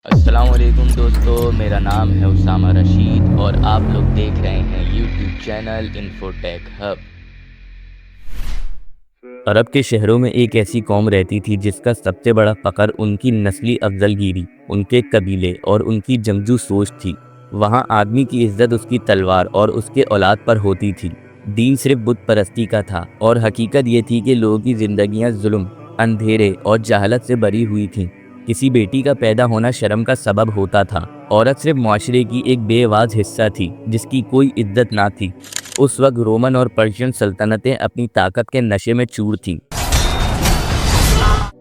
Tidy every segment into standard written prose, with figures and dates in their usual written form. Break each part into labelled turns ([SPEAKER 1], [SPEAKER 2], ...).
[SPEAKER 1] السلام علیکم دوستو، میرا نام ہے اسامہ رشید اور آپ لوگ دیکھ رہے ہیں یوٹیوب چینل انفوٹیک ہب۔ عرب کے شہروں میں ایک ایسی قوم رہتی تھی جس کا سب سے بڑا فخر ان کی نسلی افضل گیری، ان کے قبیلے اور ان کی جنگجو سوچ تھی۔ وہاں آدمی کی عزت اس کی تلوار اور اس کے اولاد پر ہوتی تھی۔ دین صرف بت پرستی کا تھا اور حقیقت یہ تھی کہ لوگوں کی زندگیاں ظلم، اندھیرے اور جہالت سے بری ہوئی تھیں۔ کسی بیٹی کا پیدا ہونا شرم کا سبب ہوتا تھا۔ عورت صرف معاشرے کی ایک بے آواز حصہ تھی جس کی کوئی عزت نہ تھی۔ اس وقت رومن اور پرشین سلطنتیں اپنی طاقت کے نشے میں چور تھیں۔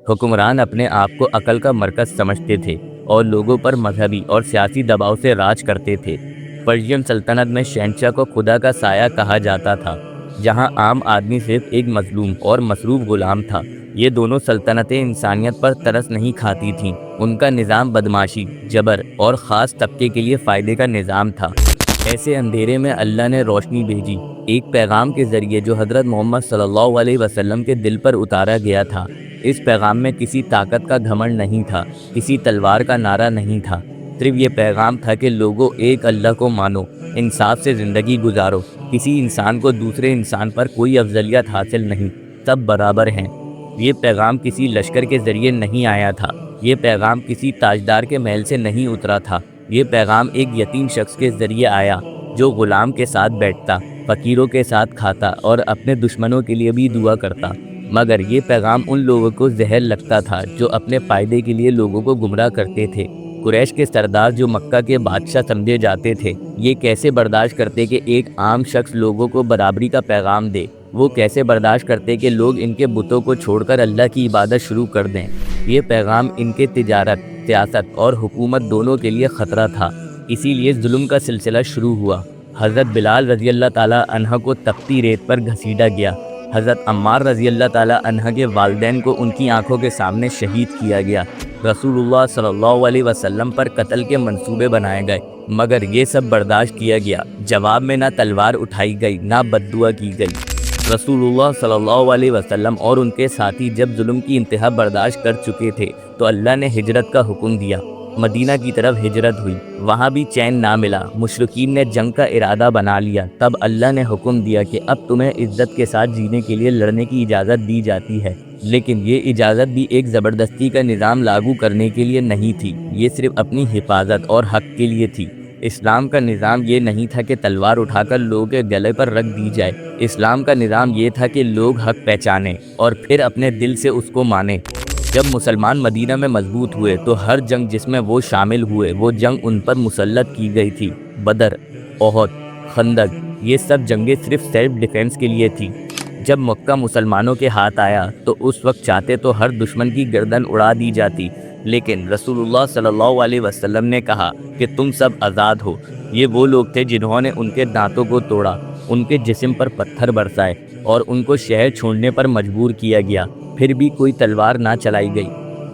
[SPEAKER 1] حکمران اپنے آپ کو عقل کا مرکز سمجھتے تھے اور لوگوں پر مذہبی اور سیاسی دباؤ سے راج کرتے تھے۔ پرشین سلطنت میں شہنشاہ کو خدا کا سایہ کہا جاتا تھا، جہاں عام آدمی صرف ایک مظلوم اور مصروف غلام تھا۔ یہ دونوں سلطنتیں انسانیت پر ترس نہیں کھاتی تھیں۔ ان کا نظام بدماشی، جبر اور خاص طبقے کے لیے فائدے کا نظام تھا۔ ایسے اندھیرے میں اللہ نے روشنی بھیجی، ایک پیغام کے ذریعے جو حضرت محمد صلی اللہ علیہ وسلم کے دل پر اتارا گیا تھا۔ اس پیغام میں کسی طاقت کا گھمنڈ نہیں تھا، کسی تلوار کا نعرہ نہیں تھا، صرف یہ پیغام تھا کہ لوگوں، ایک اللہ کو مانو، انصاف سے زندگی گزارو، کسی انسان کو دوسرے انسان پر کوئی افضلیت حاصل نہیں، سب برابر ہیں۔ یہ پیغام کسی لشکر کے ذریعے نہیں آیا تھا، یہ پیغام کسی تاجدار کے محل سے نہیں اترا تھا، یہ پیغام ایک یتیم شخص کے ذریعے آیا جو غلام کے ساتھ بیٹھتا، فقیروں کے ساتھ کھاتا اور اپنے دشمنوں کے لیے بھی دعا کرتا۔ مگر یہ پیغام ان لوگوں کو زہر لگتا تھا جو اپنے فائدے کے لیے لوگوں کو گمراہ کرتے تھے۔ قریش کے سردار جو مکہ کے بادشاہ سمجھے جاتے تھے، یہ کیسے برداشت کرتے کہ ایک عام شخص لوگوں کو برابری کا پیغام دے؟ وہ کیسے برداشت کرتے کہ لوگ ان کے بتوں کو چھوڑ کر اللہ کی عبادت شروع کر دیں؟ یہ پیغام ان کے تجارت، سیاست اور حکومت دونوں کے لیے خطرہ تھا۔ اسی لیے ظلم کا سلسلہ شروع ہوا۔ حضرت بلال رضی اللہ تعالیٰ عنہ کو تپتی ریت پر گھسیٹا گیا۔ حضرت عمار رضی اللہ تعالیٰ عنہ کے والدین کو ان کی آنکھوں کے سامنے شہید کیا گیا۔ رسول اللہ صلی اللہ علیہ وسلم پر قتل کے منصوبے بنائے گئے، مگر یہ سب برداشت کیا گیا۔ جواب میں نہ تلوار اٹھائی گئی، نہ بددعا کی گئی۔ رسول اللہ صلی اللہ علیہ وسلم اور ان کے ساتھی جب ظلم کی انتہا برداشت کر چکے تھے تو اللہ نے ہجرت کا حکم دیا۔ مدینہ کی طرف ہجرت ہوئی، وہاں بھی چین نہ ملا، مشرکین نے جنگ کا ارادہ بنا لیا۔ تب اللہ نے حکم دیا کہ اب تمہیں عزت کے ساتھ جینے کے لیے لڑنے کی اجازت دی جاتی ہے، لیکن یہ اجازت بھی ایک زبردستی کا نظام لاگو کرنے کے لیے نہیں تھی، یہ صرف اپنی حفاظت اور حق کے لیے تھی۔ اسلام کا نظام یہ نہیں تھا کہ تلوار اٹھا کر لوگوں کے گلے پر رکھ دی جائے۔ اسلام کا نظام یہ تھا کہ لوگ حق پہچانیں اور پھر اپنے دل سے اس کو مانیں۔ جب مسلمان مدینہ میں مضبوط ہوئے تو ہر جنگ جس میں وہ شامل ہوئے، وہ جنگ ان پر مسلط کی گئی تھی۔ بدر، احد، خندق، یہ سب جنگیں صرف سیلف ڈیفنس کے لیے تھی۔ جب مکہ مسلمانوں کے ہاتھ آیا تو اس وقت چاہتے تو ہر دشمن کی گردن اڑا دی جاتی، لیکن رسول اللہ صلی اللہ علیہ وسلم نے کہا کہ تم سب آزاد ہو۔ یہ وہ لوگ تھے جنہوں نے ان کے دانتوں کو توڑا، ان کے جسم پر پتھر برسائے اور ان کو شہر چھوڑنے پر مجبور کیا گیا، پھر بھی کوئی تلوار نہ چلائی گئی۔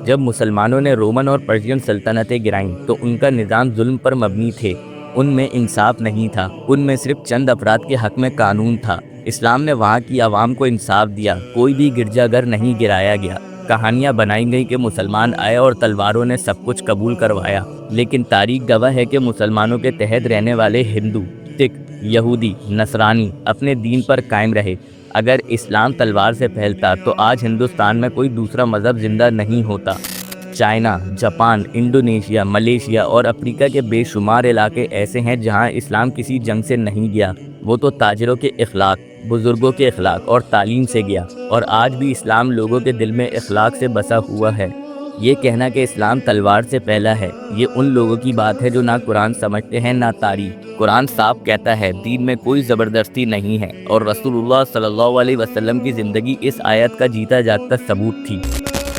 [SPEAKER 1] جب مسلمانوں نے رومن اور پرشین سلطنتیں گرائیں تو ان کا نظام ظلم پر مبنی تھے، ان میں انصاف نہیں تھا، ان میں صرف چند افراد کے حق میں قانون تھا۔ اسلام نے وہاں کی عوام کو انصاف دیا، کوئی بھی گرجا گھر نہیں گرایا گیا۔ کہانیاں بنائی گئی کہ مسلمان آئے اور تلواروں نے سب کچھ قبول کروایا، لیکن تاریخ گواہ ہے کہ مسلمانوں کے تحت رہنے والے ہندو، سکھ، یہودی، نصرانی اپنے دین پر قائم رہے۔ اگر اسلام تلوار سے پھیلتا تو آج ہندوستان میں کوئی دوسرا مذہب زندہ نہیں ہوتا۔ چائنا، جاپان، انڈونیشیا، ملیشیا اور افریقہ کے بے شمار علاقے ایسے ہیں جہاں اسلام کسی جنگ سے نہیں گیا، وہ تو تاجروں کے اخلاق، بزرگوں کے اخلاق اور تعلیم سے گیا، اور آج بھی اسلام لوگوں کے دل میں اخلاق سے بسا ہوا ہے۔ یہ کہنا کہ اسلام تلوار سے پھیلا ہے، یہ ان لوگوں کی بات ہے جو نہ قرآن سمجھتے ہیں نہ تاریخ۔ قرآن صاف کہتا ہے دین میں کوئی زبردستی نہیں ہے، اور رسول اللہ صلی اللہ علیہ وسلم کی زندگی اس آیت کا جیتا جاگتا ثبوت تھی۔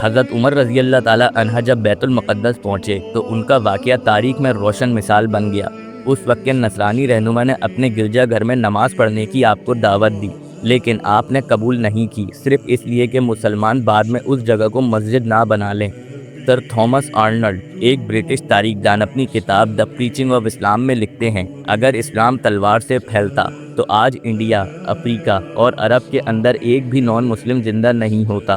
[SPEAKER 1] حضرت عمر رضی اللہ تعالیٰ عنہ جب بیت المقدس پہنچے تو ان کا واقعہ تاریخ میں روشن مثال بن گیا۔ اس وقت کے نصرانی رہنما نے اپنے گرجا گھر میں نماز پڑھنے کی آپ کو دعوت دی، لیکن آپ نے قبول نہیں کی، صرف اس لیے کہ مسلمان بعد میں اس جگہ کو مسجد نہ بنا لیں۔ سر تھامس آرنلڈ، ایک برٹش تاریخ دان، اپنی کتاب دی پریچنگ آف اسلام میں لکھتے ہیں، اگر اسلام تلوار سے پھیلتا تو آج انڈیا، افریقہ اور عرب کے اندر ایک بھی نان مسلم زندہ نہیں ہوتا۔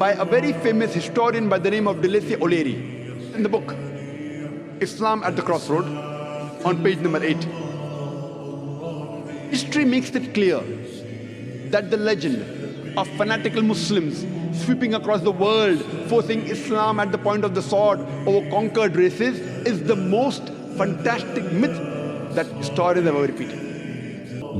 [SPEAKER 2] by a very famous historian by the name of Deleuze O'Leary in the book Islam at the Crossroad on page number 8. History makes it clear that the legend of fanatical Muslims sweeping across the world, forcing Islam at the point of the sword over conquered races, is the most fantastic myth that historians have ever repeated.